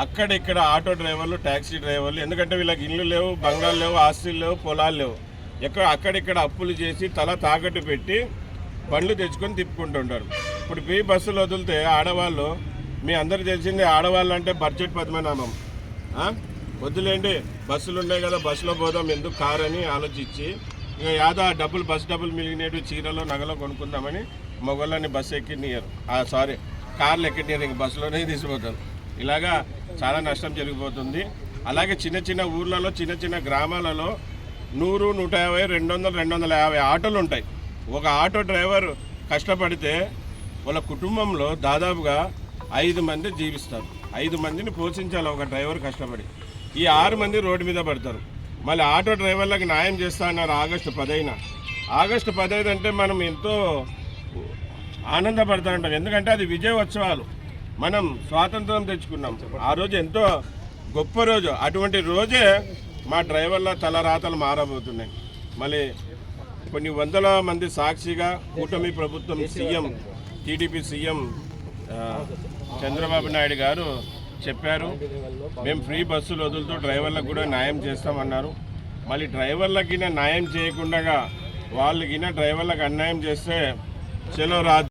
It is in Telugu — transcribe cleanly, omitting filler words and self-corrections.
అక్కడిక్కడ ఆటో డ్రైవర్లు, ట్యాక్సీ డ్రైవర్లు, ఎందుకంటే వీళ్ళకి ఇళ్ళు లేవు, బంగ్లాలు లేవు, ఆస్తులు లేవు, పొలాలు లేవు, అక్కడిక్కడ అప్పులు చేసి తల తాకట్టు పెట్టి బండ్లు తెచ్చుకొని తిప్పుకుంటుంటారు. ఇప్పుడు ఫ్రీ బస్సులు వదిలితే ఆడవాళ్ళు, మీ అందరికి తెలిసిందే, ఆడవాళ్ళు అంటే బడ్జెట్ పద్మనాభం. వద్దులేండి, బస్సులు ఉన్నాయి కదా, బస్సులో పోదాం, ఎందుకు కారు అని ఆలోచించి ఇక యాదో డబ్బులు, బస్సు డబ్బులు మిగిలినట్టు చీరలో నగలో కొనుక్కుందామని మగవాళ్ళని బస్సు ఎక్కినియరు, కార్లు ఎక్కినియరు, ఇంక బస్సులోనే తీసుకుపోతారు. ఇలాగా చాలా నష్టం జరిగిపోతుంది. అలాగే చిన్న చిన్న ఊర్లలో, చిన్న చిన్న గ్రామాలలో 100, 150, 200, 250 ఆటోలు ఉంటాయి. ఒక ఆటో డ్రైవర్ కష్టపడితే వాళ్ళ కుటుంబంలో దాదాపుగా 5 మంది జీవిస్తారు. 5 మందిని పోషించాలి ఒక డ్రైవర్ కష్టపడి. ఈ 6 మంది రోడ్డు మీద పడతారు. మళ్ళీ ఆటో డ్రైవర్లకు న్యాయం చేస్తా అన్నారు ఆగస్టు 15. ఆగస్టు 15 అంటే మనం ఎంతో ఆనందపడుతూ ఉంటాం, ఎందుకంటే అది విజయోత్సవాలు. మనం స్వాతంత్రం తెచ్చుకున్నాం, ఆ రోజు ఎంతో గొప్ప రోజు. అటువంటి రోజే మా డ్రైవర్ల తలరాతలు మారబోతున్నాయి. మళ్ళీ కొన్ని వందల మంది సాక్షిగా కూటమి ప్రభుత్వం, CM, TDP CM Chandrababu Naidu గారు చెప్పారు, మేము ఫ్రీ బస్సులు వదులుతూ డ్రైవర్లకు కూడా న్యాయం చేస్తామన్నారు. మళ్ళీ డ్రైవర్లకి న్యాయం చేయకుండా వాళ్ళకి డ్రైవర్లకు అన్యాయం చేస్తే చలో రాజు